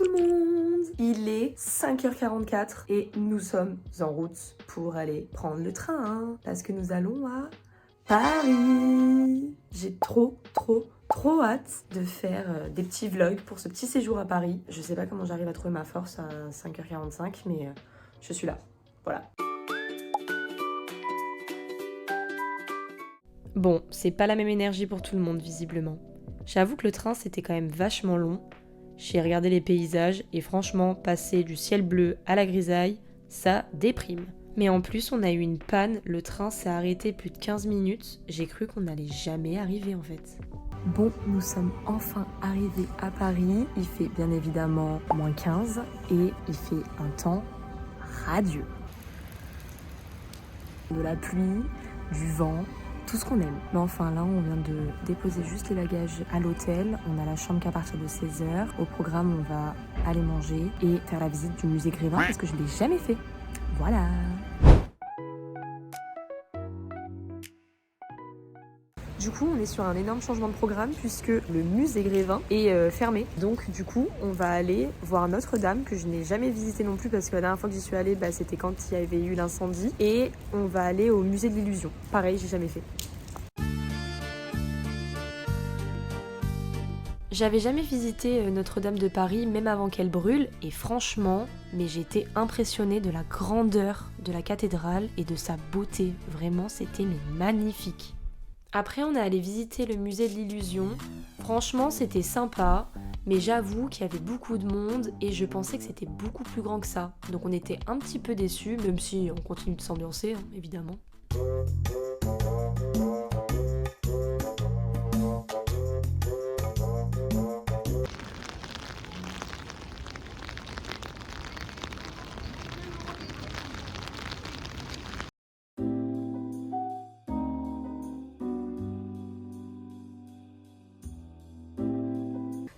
tout le monde! Il est 5h44 et nous sommes en route pour aller prendre le train parce que nous allons à Paris. J'ai trop hâte de faire des petits vlogs pour ce petit séjour à Paris. Je sais pas comment j'arrive à trouver ma force à 5h45 mais je suis là, voilà. Bon, c'est pas la même énergie pour tout le monde visiblement. J'avoue que le train c'était quand même vachement long. J'ai regardé les paysages et franchement, passer du ciel bleu à la grisaille, ça déprime. Mais en plus, on a eu une panne, le train s'est arrêté plus de 15 minutes. J'ai cru qu'on n'allait jamais arriver en fait. Bon, nous sommes enfin arrivés à Paris. Il fait bien évidemment moins 15 et il fait un temps radieux. De la pluie, du vent, tout ce qu'on aime. Mais enfin là, on vient de déposer juste les bagages à l'hôtel. On a la chambre qu'à partir de 16h. Au programme, on va aller manger et faire la visite du musée Grévin parce que je ne l'ai jamais fait. Voilà. Du coup, on est sur un énorme changement de programme puisque le musée Grévin est fermé. Donc du coup, on va aller voir Notre-Dame que je n'ai jamais visité non plus parce que la dernière fois que j'y suis allée, c'était quand il y avait eu l'incendie. Et on va aller au musée de l'Illusion. Pareil, j'ai jamais fait. J'avais jamais visité Notre-Dame de Paris, même avant qu'elle brûle, et franchement, mais j'ai été impressionnée de la grandeur de la cathédrale et de sa beauté. Vraiment, c'était magnifique. Après, on est allé visiter le musée de l'Illusion. Franchement, c'était sympa, mais j'avoue qu'il y avait beaucoup de monde et je pensais que c'était beaucoup plus grand que ça. Donc on était un petit peu déçus, même si on continue de s'ambiancer, évidemment.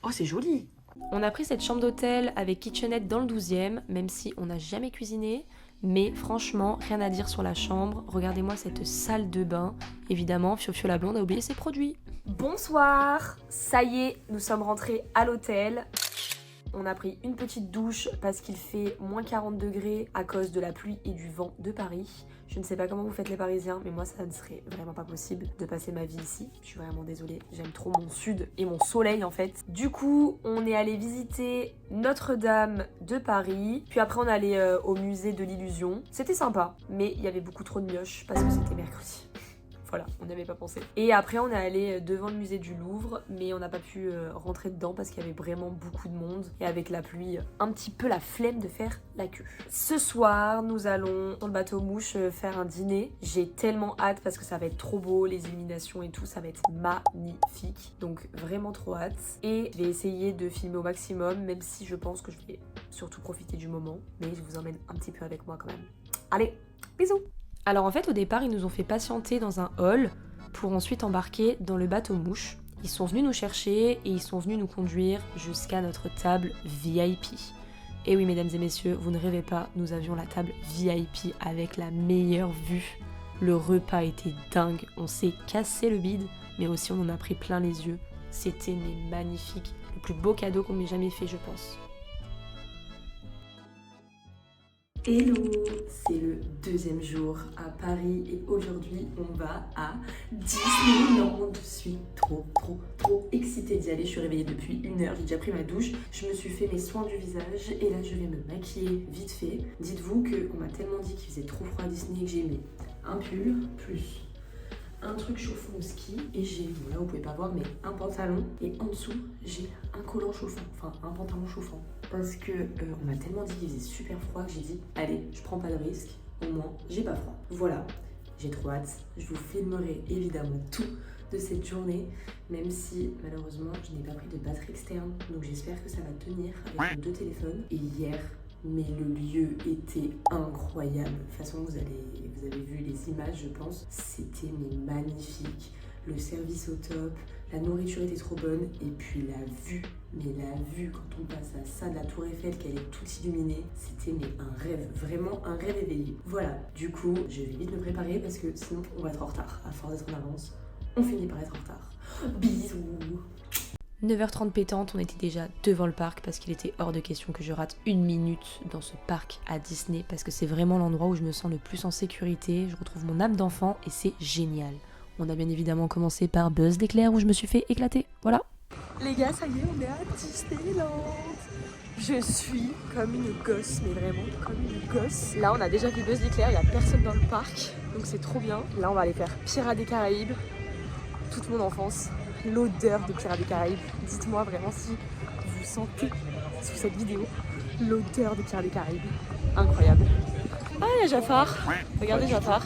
Oh, c'est joli! On a pris cette chambre d'hôtel avec kitchenette dans le 12e, même si on n'a jamais cuisiné. Mais franchement, rien à dire sur la chambre. Regardez-moi cette salle de bain. Évidemment, Fio la blonde a oublié ses produits. Bonsoir! Ça y est, nous sommes rentrés à l'hôtel. On a pris une petite douche parce qu'il fait moins 40 degrés à cause de la pluie et du vent de Paris. Je ne sais pas comment vous faites les Parisiens, mais moi ça ne serait vraiment pas possible de passer ma vie ici. Je suis vraiment désolée, j'aime trop mon sud et mon soleil en fait. Du coup, on est allé visiter Notre-Dame de Paris. Puis après on est allé au musée de l'Illusion. C'était sympa, mais il y avait beaucoup trop de mioches parce que c'était mercredi. Voilà, on n'avait pas pensé. Et après, on est allé devant le musée du Louvre, mais on n'a pas pu rentrer dedans parce qu'il y avait vraiment beaucoup de monde. Et avec la pluie, un petit peu la flemme de faire la queue. Ce soir, nous allons dans le bateau mouche faire un dîner. J'ai tellement hâte parce que ça va être trop beau, les illuminations et tout, ça va être magnifique. Donc vraiment trop hâte. Et je vais essayer de filmer au maximum, même si je pense que je vais surtout profiter du moment. Mais je vous emmène un petit peu avec moi quand même. Allez, bisous! Alors en fait au départ ils nous ont fait patienter dans un hall pour ensuite embarquer dans le bateau mouche. Ils sont venus nous chercher et ils sont venus nous conduire jusqu'à notre table VIP. Et oui mesdames et messieurs, vous ne rêvez pas, nous avions la table VIP avec la meilleure vue. Le repas était dingue, on s'est cassé le bide, mais aussi on en a pris plein les yeux. C'était magnifique, le plus beau cadeau qu'on m'ait jamais fait je pense. Hello, c'est le deuxième jour à Paris et aujourd'hui on va à Disneyland. Je suis trop excitée d'y aller, je suis réveillée depuis 1h, j'ai déjà pris ma douche, je me suis fait mes soins du visage et là je vais me maquiller vite fait. Dites-vous qu'on m'a tellement dit qu'il faisait trop froid à Disney que j'ai mis un pull plus un truc chauffant au ski et j'ai, bon là vous pouvez pas voir mais un pantalon et en dessous j'ai un collant chauffant, enfin un pantalon chauffant parce que on m'a tellement dit qu'il faisait super froid que j'ai dit allez je prends pas de risque, au moins j'ai pas froid. Voilà, j'ai trop hâte, je vous filmerai évidemment tout de cette journée même si malheureusement je n'ai pas pris de batterie externe donc j'espère que ça va tenir avec mes deux téléphones. Et hier mais le lieu était incroyable. De toute façon, vous avez vu les images, je pense. C'était magnifique. Le service au top, la nourriture était trop bonne. Et puis la vue, quand on passe à ça de la Tour Eiffel, qu'elle est toute illuminée, c'était un rêve, vraiment un rêve éveillé. Voilà, du coup, je vais vite me préparer parce que sinon, on va être en retard. À force d'être en avance, on finit par être en retard. Bisous! 9h30 pétante, on était déjà devant le parc parce qu'il était hors de question que je rate une minute dans ce parc à Disney parce que c'est vraiment l'endroit où je me sens le plus en sécurité, je retrouve mon âme d'enfant et c'est génial. On a bien évidemment commencé par Buzz l'éclair où je me suis fait éclater, voilà. Les gars, ça y est, on est à Disneyland. Je suis comme une gosse, mais vraiment comme une gosse. Là, on a déjà fait Buzz l'éclair, il n'y a personne dans le parc, donc c'est trop bien. Là, on va aller faire Pirates des Caraïbes, toute mon enfance. L'odeur de Pirates des Caraïbes. Dites-moi vraiment si vous sentez sous cette vidéo l'odeur de Pirates des Caraïbes. Incroyable. Ah, il y a Jafar. Regardez Jafar.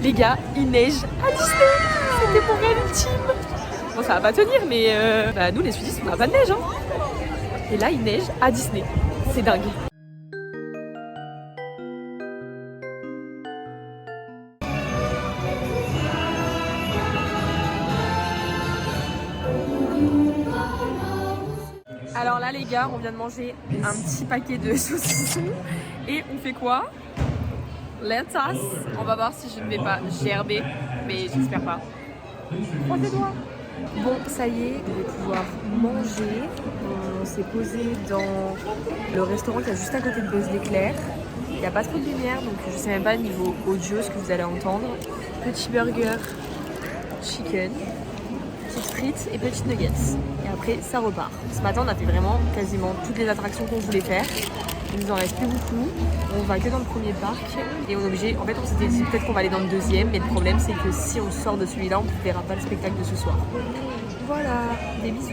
Les gars, il neige à Disney. C'était mon rêve ultime. Bon, ça va pas tenir, mais nous les Sudistes, on n'a pas de neige. Hein. Et là, il neige à Disney. C'est dingue. Alors là, les gars, on vient de manger un petit paquet de saucissons. Et on fait quoi? Let's us. On va voir si je ne vais pas gerber, mais j'espère pas. Croisez les doigts. Bon, ça y est, on va pouvoir manger. On s'est posé dans le restaurant qui est juste à côté de Buzz l'éclair. Il n'y a pas trop de lumière, donc je sais même pas niveau audio ce que vous allez entendre. Petit burger, chicken, petites frites et petites nuggets. Et après, ça repart. Ce matin, on a fait vraiment quasiment toutes les attractions qu'on voulait faire. Il nous en reste plus beaucoup. On va que dans le premier parc et on est obligé. En fait, on s'était dit peut-être qu'on va aller dans le deuxième, mais le problème c'est que si on sort de celui-là, on ne verra pas le spectacle de ce soir. Voilà, des bisous.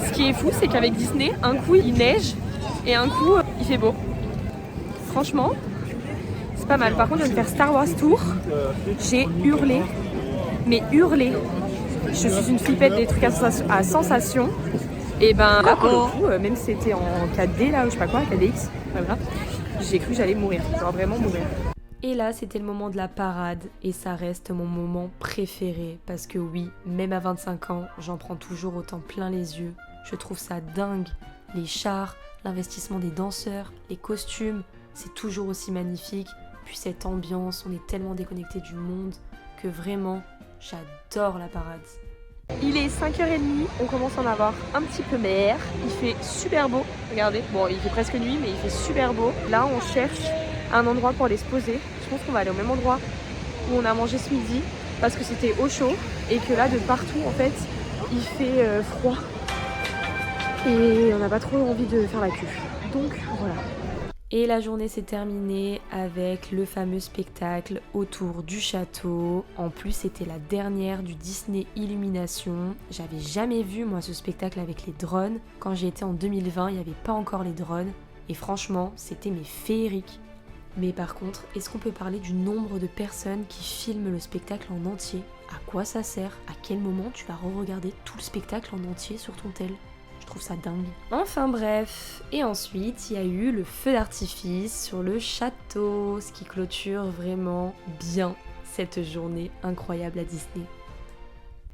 Ce qui est fou, c'est qu'avec Disney, un coup il neige et un coup il fait beau. Franchement, c'est pas mal. Par contre, je vais faire Star Wars Tour. J'ai hurlé, mais hurlé. Je suis une flippette des trucs à sensation. Et ben là pour le coup, même si c'était en 4D là ou je sais pas quoi, 4DX, voilà, j'ai cru que j'allais mourir, genre vraiment mourir. Et là c'était le moment de la parade et ça reste mon moment préféré parce que oui, même à 25 ans, j'en prends toujours autant plein les yeux. Je trouve ça dingue, les chars, l'investissement des danseurs, les costumes, c'est toujours aussi magnifique. Puis cette ambiance, on est tellement déconnecté du monde que vraiment, j'adore la parade. Il est 5h30, on commence à en avoir un petit peu mer. Il fait super beau, regardez. Bon, il fait presque nuit, mais il fait super beau. Là, on cherche un endroit pour aller se poser. Je pense qu'on va aller au même endroit où on a mangé ce midi parce que c'était au chaud et que là, de partout, en fait, il fait froid. Et on n'a pas trop envie de faire la queue. Donc, voilà. Et la journée s'est terminée avec le fameux spectacle autour du château. En plus, c'était la dernière du Disney Illumination. J'avais jamais vu, moi, ce spectacle avec les drones. Quand j'ai été en 2020, il n'y avait pas encore les drones. Et franchement, c'était féerique. Mais par contre, est-ce qu'on peut parler du nombre de personnes qui filment le spectacle en entier? À quoi ça sert? À quel moment tu vas re-regarder tout le spectacle en entier sur ton tel? Je trouve ça dingue. Enfin bref, et ensuite il y a eu le feu d'artifice sur le château, ce qui clôture vraiment bien cette journée incroyable à Disney.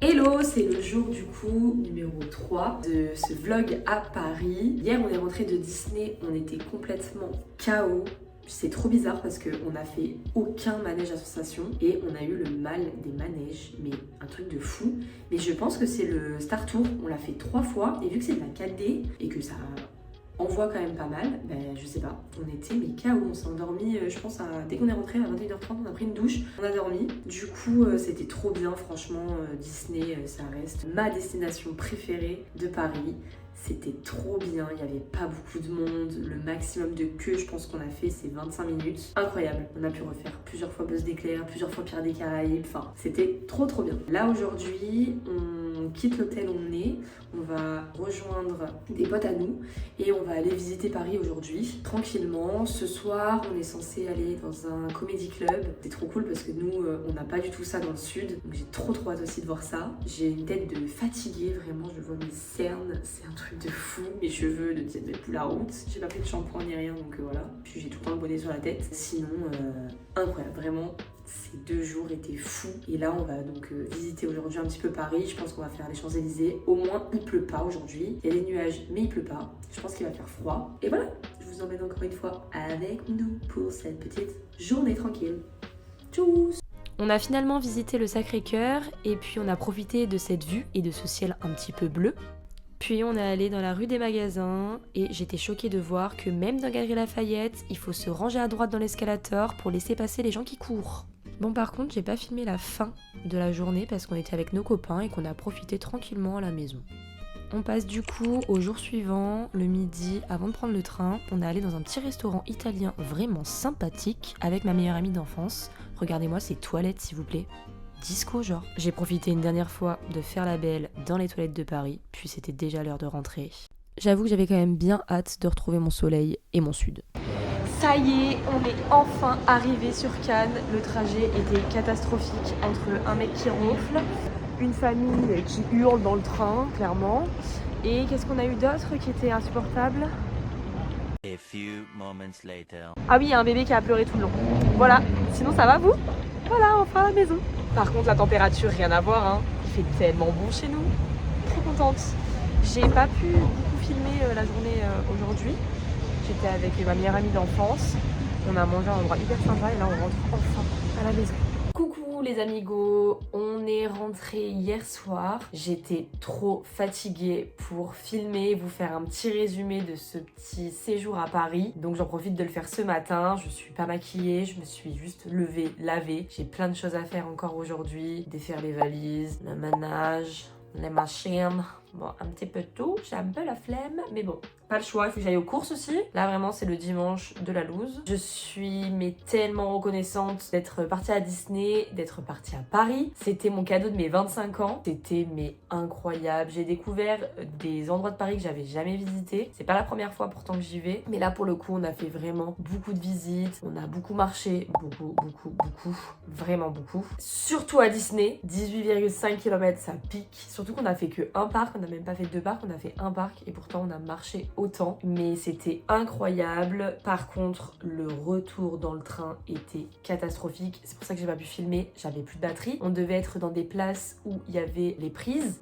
Hello, c'est le jour du coup numéro 3 de ce vlog à Paris. Hier on est rentré de Disney, on était complètement KO. C'est trop bizarre parce qu'on n'a fait aucun manège à sensation et on a eu le mal des manèges, mais un truc de fou. Mais je pense que c'est le Star Tour, on l'a fait 3 fois et vu que c'est de la 4D et que ça envoie quand même pas mal, ben je sais pas, on était mais KO, on s'est endormi, je pense dès qu'on est rentré à 21h30, on a pris une douche, on a dormi. Du coup c'était trop bien, franchement Disney ça reste ma destination préférée de Paris. C'était trop bien, il n'y avait pas beaucoup de monde, le maximum de queue je pense qu'on a fait c'est 25 minutes. Incroyable, on a pu refaire plusieurs fois Buzz l'éclair, plusieurs fois Pirates des Caraïbes, enfin c'était trop bien. Là aujourd'hui on quitte l'hôtel où on est, on va rejoindre des potes à nous et on va aller visiter Paris aujourd'hui tranquillement. Ce soir on est censé aller dans un comedy club, c'est trop cool parce que nous on n'a pas du tout ça dans le sud, donc j'ai trop hâte aussi de voir ça. J'ai une tête de fatiguée, vraiment je vois mes cernes, c'est un truc de fou, mes cheveux ne tiennent même plus la route, j'ai pas pris de shampoing ni rien donc voilà, puis j'ai tout le temps le bonnet sur la tête, sinon incroyable, vraiment Ces 2 jours étaient fous. Et là, on va donc visiter aujourd'hui un petit peu Paris. Je pense qu'on va faire les Champs-Élysées. Au moins, il pleut pas aujourd'hui. Il y a des nuages, mais il pleut pas. Je pense qu'il va faire froid. Et voilà, je vous emmène encore une fois avec nous pour cette petite journée tranquille. Tchuss! On a finalement visité le Sacré-Cœur et puis on a profité de cette vue et de ce ciel un petit peu bleu. Puis on est allé dans la rue des Magasins et j'étais choquée de voir que même dans Galeries Lafayette, il faut se ranger à droite dans l'escalator pour laisser passer les gens qui courent. Bon, par contre, j'ai pas filmé la fin de la journée parce qu'on était avec nos copains et qu'on a profité tranquillement à la maison. On passe du coup au jour suivant, le midi, avant de prendre le train. On est allé dans un petit restaurant italien vraiment sympathique avec ma meilleure amie d'enfance. Regardez-moi ces toilettes s'il vous plaît. Disco genre. J'ai profité une dernière fois de faire la belle dans les toilettes de Paris, puis c'était déjà l'heure de rentrer. J'avoue que j'avais quand même bien hâte de retrouver mon soleil et mon sud. Ça y est, on est enfin arrivé sur Cannes. Le trajet était catastrophique entre un mec qui ronfle, une famille qui hurle dans le train, clairement. Et qu'est-ce qu'on a eu d'autre qui était insupportable ? A few moments later. Ah oui, il y a un bébé qui a pleuré tout le long. Voilà, sinon ça va vous ? Voilà, enfin à la maison. Par contre, la température, rien à voir, hein. Il fait tellement bon chez nous. Trop contente. J'ai pas pu beaucoup filmer la journée aujourd'hui. J'étais avec ma meilleure amie d'enfance. On a mangé à un endroit hyper sympa et là on rentre enfin à la maison. Coucou les amigos, on est rentré hier soir. J'étais trop fatiguée pour filmer, vous faire un petit résumé de ce petit séjour à Paris. Donc j'en profite de le faire ce matin. Je suis pas maquillée, je me suis juste levée, lavée. J'ai plein de choses à faire encore aujourd'hui. Défaire les valises, le ménage, les machines. Bon, un petit peu de tout, j'ai un peu la flemme, mais bon, pas le choix, il faut que j'aille aux courses aussi. Là, vraiment, c'est le dimanche de la loose. Je suis tellement reconnaissante d'être partie à Disney, d'être partie à Paris. C'était mon cadeau de mes 25 ans. C'était incroyable. J'ai découvert des endroits de Paris que j'avais jamais visités. C'est pas la première fois pourtant que j'y vais. Mais là, pour le coup, on a fait vraiment beaucoup de visites. On a beaucoup marché. Beaucoup. Vraiment beaucoup. Surtout à Disney. 18,5 km, ça pique. Surtout qu'on a fait que un parc. On n'a même pas fait 2 parcs, on a fait un parc et pourtant on a marché autant. Mais c'était incroyable. Par contre, le retour dans le train était catastrophique. C'est pour ça que j'ai pas pu filmer. J'avais plus de batterie. On devait être dans des places où il y avait les prises.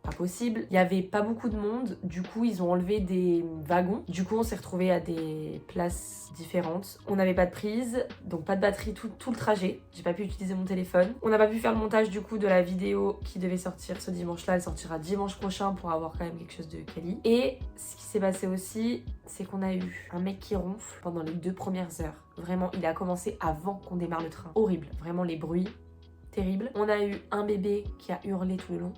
Pas possible. Il y avait pas beaucoup de monde. Du coup, ils ont enlevé des wagons. Du coup, on s'est retrouvés à des places différentes. On n'avait pas de prise, donc pas de batterie tout le trajet. J'ai pas pu utiliser mon téléphone. On n'a pas pu faire le montage du coup de la vidéo qui devait sortir ce dimanche-là. Elle sortira dimanche prochain pour avoir quand même quelque chose de quali. Et ce qui s'est passé aussi, c'est qu'on a eu un mec qui ronfle pendant les 2 premières heures. Vraiment, il a commencé avant qu'on démarre le train. Horrible. Vraiment les bruits terribles. On a eu un bébé qui a hurlé tout le long.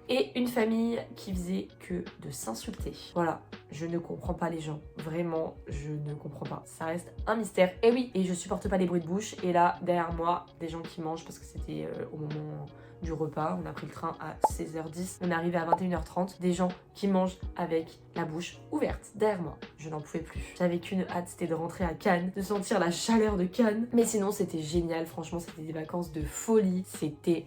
Et une famille qui faisait que de s'insulter. Voilà, je ne comprends pas les gens. Vraiment, je ne comprends pas. Ça reste un mystère. Et oui, et je supporte pas les bruits de bouche. Et là, derrière moi, des gens qui mangent parce que c'était au moment du repas. On a pris le train à 16h10. On est arrivé à 21h30. Des gens qui mangent avec la bouche ouverte derrière moi. Je n'en pouvais plus. J'avais qu'une hâte, c'était de rentrer à Cannes, de sentir la chaleur de Cannes. Mais sinon, c'était génial. Franchement, c'était des vacances de folie. C'était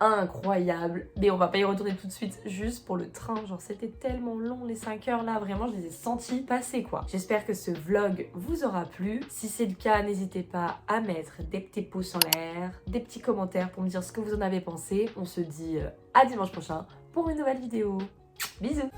incroyable, mais on va pas y retourner tout de suite juste pour le train, genre c'était tellement long les 5 heures là, vraiment je les ai sentis passer quoi. J'espère que ce vlog vous aura plu, si c'est le cas n'hésitez pas à mettre des petits pouces en l'air, des petits commentaires pour me dire ce que vous en avez pensé. On se dit à dimanche prochain pour une nouvelle vidéo, bisous.